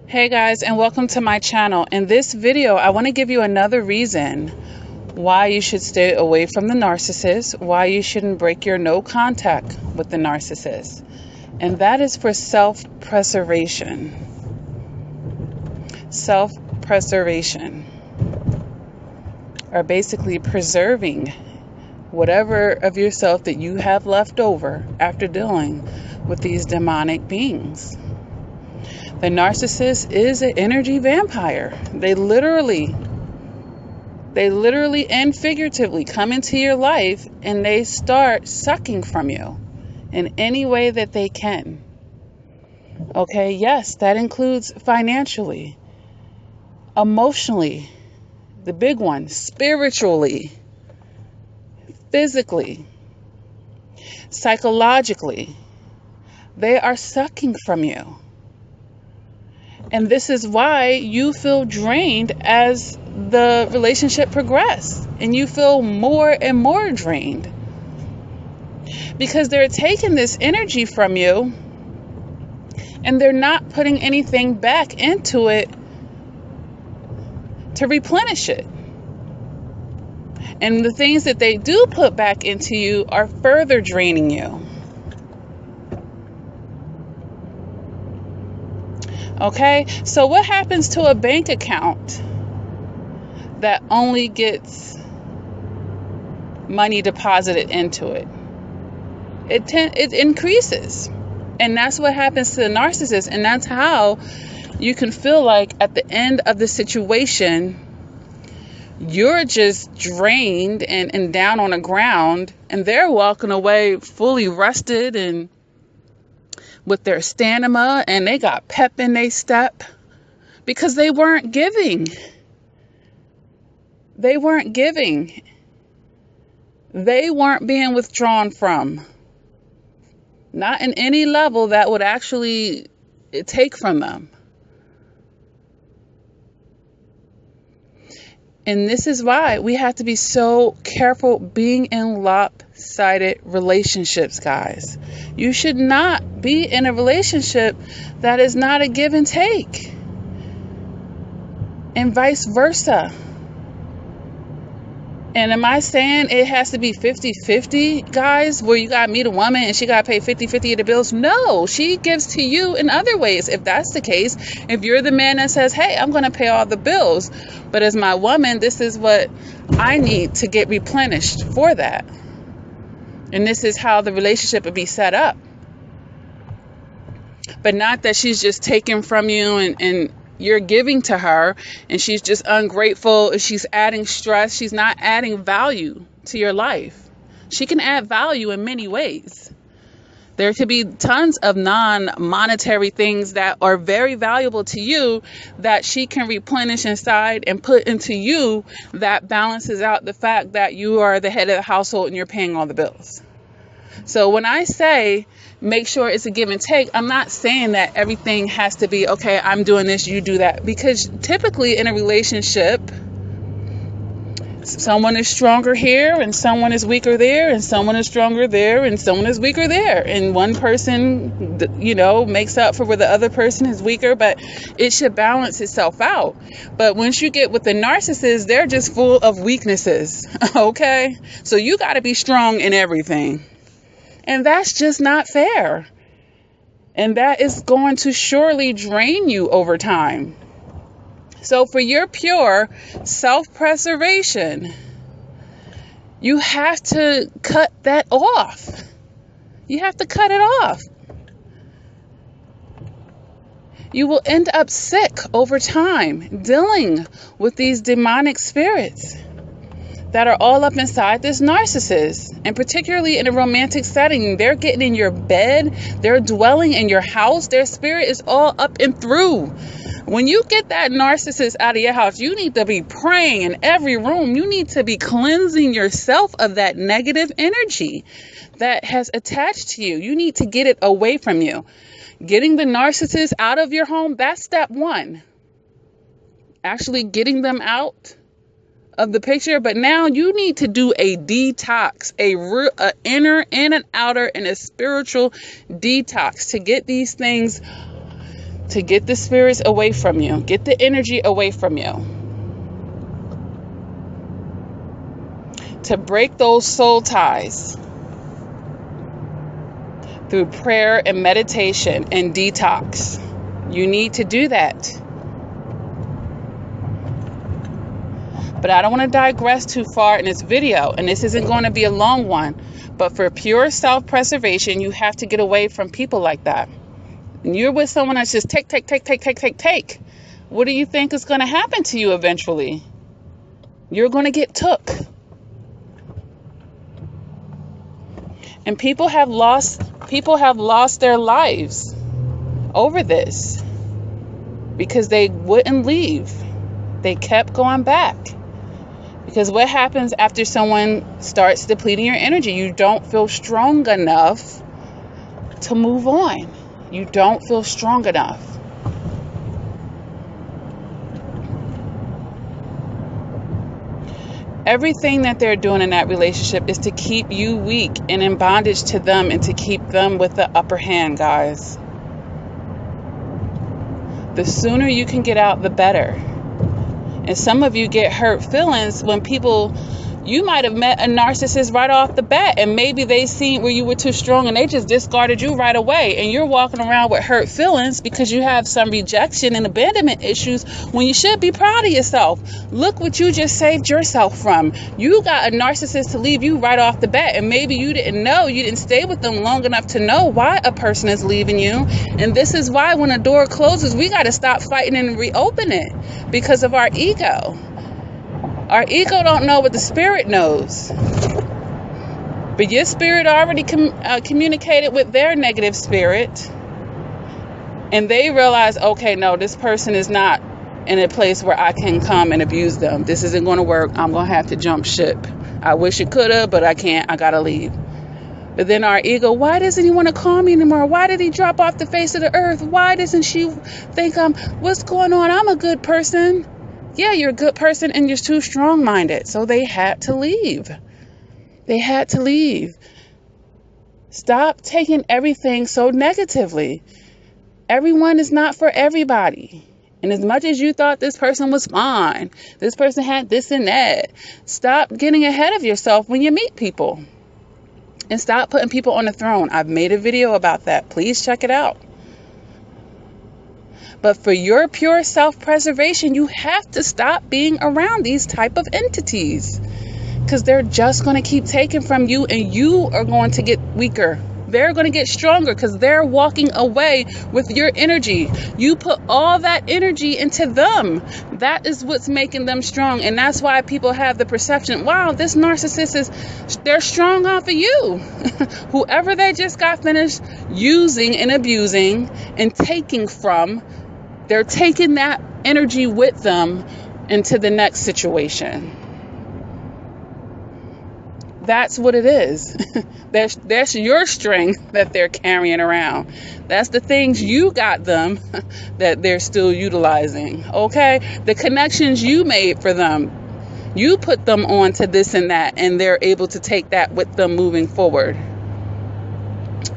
Hey guys, and welcome to my channel. In this video, I want to give you another reason why you should stay away from the narcissist, why you shouldn't break your no contact with the narcissist. And that is for self-preservation. Self-preservation. Or basically preserving whatever of yourself that you have left over after dealing with these demonic beings. The narcissist is an energy vampire. They literally and figuratively come into your life and they start sucking from you in any way that they can. Okay, yes, that includes financially, emotionally, the big one, spiritually, physically, psychologically. They are sucking from you. And this is why you feel drained as the relationship progresses. And you feel more and more drained. Because they're taking this energy from you. And they're not putting anything back into it to replenish it. And the things that they do put back into you are further draining you. Okay, so what happens to a bank account that only gets money deposited into it? It increases. And that's what happens to the narcissist. And that's how you can feel like at the end of the situation, you're just drained and down on the ground, and they're walking away fully rested and with their stamina, and they got pep in their step because they weren't giving. They weren't giving. They weren't being withdrawn from. Not in any level that would actually take from them. And this is why we have to be so careful being in lopsided relationships, guys. You should not be in a relationship that is not a give and take. And vice versa. And am I saying it has to be 50-50, guys, where you got to meet a woman and she got to pay 50-50 of the bills? No, she gives to you in other ways. If that's the case, if you're the man that says, hey, I'm going to pay all the bills, but as my woman, this is what I need to get replenished for that. And this is how the relationship would be set up. But not that she's just taking from you and you're giving to her and she's just ungrateful and she's adding stress. She's not adding value to your life. She can add value in many ways. There could be tons of non-monetary things that are very valuable to you that she can replenish inside and put into you that balances out the fact that you are the head of the household and you're paying all the bills. So when I say make sure it's a give and take, I'm not saying that everything has to be, okay, I'm doing this, you do that. Because typically in a relationship, someone is stronger here and someone is weaker there and someone is stronger there and someone is weaker there. And one person, makes up for where the other person is weaker, but it should balance itself out. But once you get with the narcissist, they're just full of weaknesses. Okay? So you got to be strong in everything. And that's just not fair. And that is going to surely drain you over time. So for your pure self-preservation, you have to cut that off. You have to cut it off. You will end up sick over time dealing with these demonic spirits that are all up inside this narcissist. And particularly in a romantic setting, they're getting in your bed, they're dwelling in your house, their spirit is all up and through. When you get that narcissist out of your house, you need to be praying in every room. You need to be cleansing yourself of that negative energy that has attached to you. You need to get it away from you. Getting the narcissist out of your home, that's step one. Actually getting them out of the picture. But now you need to do a detox, a inner and an outer and a spiritual detox to get these things to get the spirits away from you, get the energy away from you, to break those soul ties through prayer and meditation and detox. You need to do that. But I don't want to digress too far in this video, and this isn't going to be a long one. But for pure self-preservation, you have to get away from people like that. And you're with someone that's just take. What do you think is going to happen to you eventually? You're going to get took. And people have lost their lives over this because they wouldn't leave. They kept going back. Because what happens after someone starts depleting your energy? You don't feel strong enough to move on. You don't feel strong enough. Everything that they're doing in that relationship is to keep you weak and in bondage to them and to keep them with the upper hand, guys. The sooner you can get out, the better. And some of you get hurt feelings when you might have met a narcissist right off the bat, and maybe they seen where you were too strong and they just discarded you right away. And you're walking around with hurt feelings because you have some rejection and abandonment issues when you should be proud of yourself. Look what you just saved yourself from. You got a narcissist to leave you right off the bat, and maybe you didn't stay with them long enough to know why a person is leaving you. And this is why when a door closes, we got to stop fighting and reopen it because of our ego. Our ego don't know what the spirit knows. But your spirit already communicated with their negative spirit. And they realize, okay, no, this person is not in a place where I can come and abuse them. This isn't going to work. I'm going to have to jump ship. I wish it could have, but I can't. I got to leave. But then our ego, why doesn't he want to call me anymore? Why did he drop off the face of the earth? Why doesn't she think what's going on? I'm a good person. Yeah, you're a good person and you're too strong-minded. So they had to leave. They had to leave. Stop taking everything so negatively. Everyone is not for everybody. And as much as you thought this person was fine, this person had this and that, stop getting ahead of yourself when you meet people. And stop putting people on the throne. I've made a video about that. Please check it out. But for your pure self-preservation, you have to stop being around these type of entities. Because they're just going to keep taking from you, and you are going to get weaker. They're going to get stronger because they're walking away with your energy. You put all that energy into them. That is what's making them strong. And that's why people have the perception, wow, this narcissist they're strong off of you. Whoever they just got finished using and abusing and taking from, they're taking that energy with them into the next situation. That's what it is. That's your strength that they're carrying around. That's the things you got them that they're still utilizing. Okay? The connections you made for them. You put them on to this and that, and they're able to take that with them moving forward.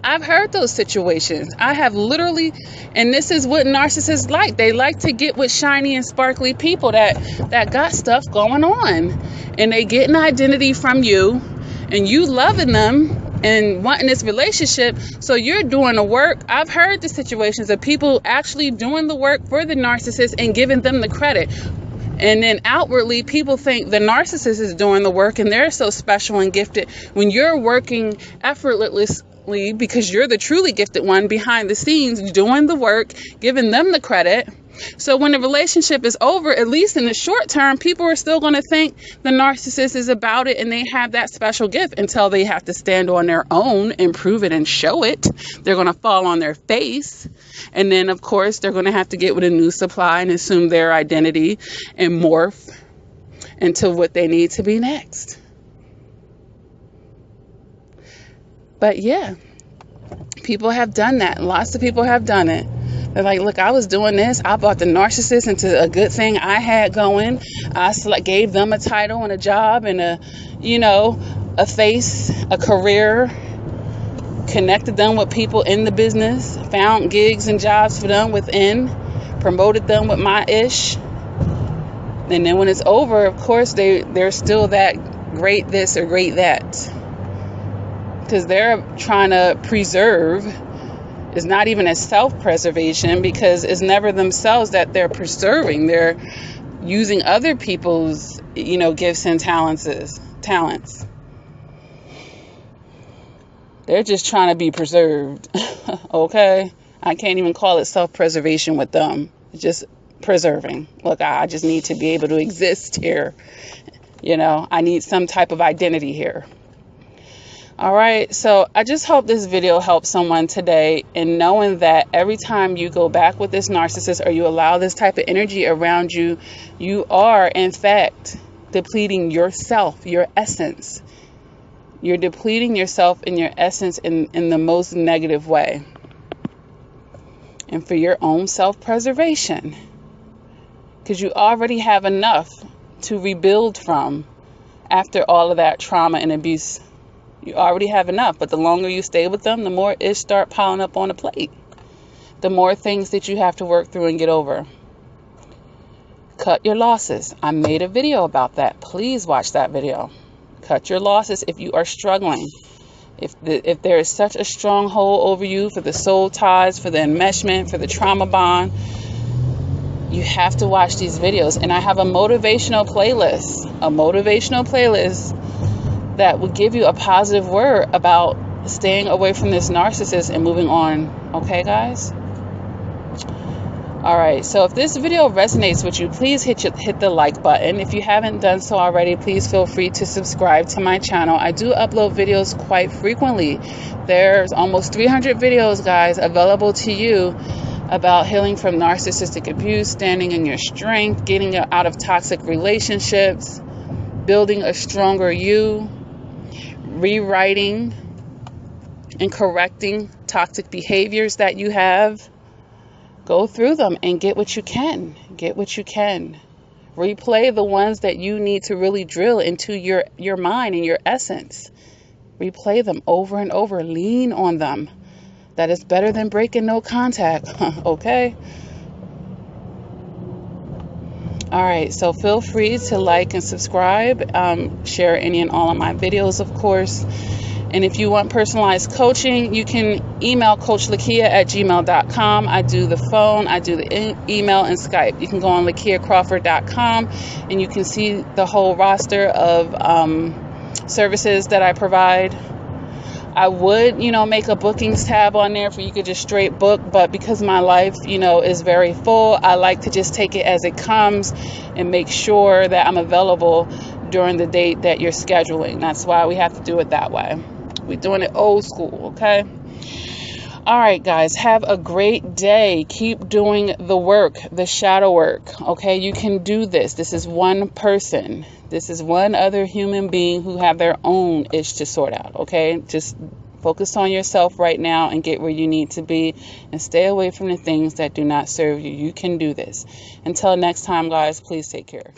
I've heard those situations. I have literally, and this is what narcissists like. They like to get with shiny and sparkly people that got stuff going on. And they get an identity from you, and you loving them and wanting this relationship. So you're doing the work. I've heard the situations of people actually doing the work for the narcissist and giving them the credit. And then outwardly, people think the narcissist is doing the work and they're so special and gifted when you're working effortlessly because you're the truly gifted one behind the scenes doing the work, giving them the credit. So when the relationship is over, at least in the short term, people are still going to think the narcissist is about it and they have that special gift until they have to stand on their own and prove it and show it. They're going to fall on their face. And then, of course, they're going to have to get with a new supply and assume their identity and morph into what they need to be next. But yeah, people have done that. Lots of people have done it. They're like, look, I was doing this. I brought the narcissist into a good thing I had going. I gave them a title and a job and a face, a career. connected them with people in the business, found gigs and jobs for them within, promoted them with my ish. And then when it's over, of course, they're still that great this or great that. Because they're trying to preserve. It's not even a self-preservation, because it's never themselves that they're preserving. They're using other people's, gifts and talents. They're just trying to be preserved. Okay? I can't even call it self-preservation with them. It's just preserving. Look, I just need to be able to exist here. I need some type of identity here. All right. So I just hope this video helps someone today in knowing that every time you go back with this narcissist, or you allow this type of energy around you, you are, in fact, depleting yourself, your essence. You're depleting yourself in your essence in the most negative way. And for your own self-preservation. Because you already have enough to rebuild from after all of that trauma and abuse. You already have enough. But the longer you stay with them, the more it start piling up on a plate. The more things that you have to work through and get over. Cut your losses. I made a video about that. Please watch that video. Cut your losses if you are struggling. If there is such a stronghold over you for the soul ties, for the enmeshment, for the trauma bond, you have to watch these videos. And I have a motivational playlist that will give you a positive word about staying away from this narcissist and moving on. Okay, guys? All right, so if this video resonates with you, please hit the like button. If you haven't done so already, please feel free to subscribe to my channel. I do upload videos quite frequently. There's almost 300 videos, guys, available to you about healing from narcissistic abuse, standing in your strength, getting out of toxic relationships, building a stronger you, rewriting and correcting toxic behaviors that you have. Go through them and get what you can. Replay the ones that you need to really drill into your mind and your essence. Replay them over and over. Lean on them. That is better than breaking no contact. Okay? All right. So feel free to like and subscribe. Share any and all of my videos, of course. And if you want personalized coaching, you can email CoachLakia@gmail.com. I do the phone, I do the email and Skype. You can go on LakiaCrawford.com and you can see the whole roster of services that I provide. I would, make a bookings tab on there for you could just straight book. But because my life, is very full, I like to just take it as it comes and make sure that I'm available during the date that you're scheduling. That's why we have to do it that way. We're doing it old school, okay? All right, guys, have a great day. Keep doing the work, the shadow work, okay? You can do this. This is one person. This is one other human being who have their own ish to sort out, okay? Just focus on yourself right now and get where you need to be and stay away from the things that do not serve you. You can do this. Until next time, guys, please take care.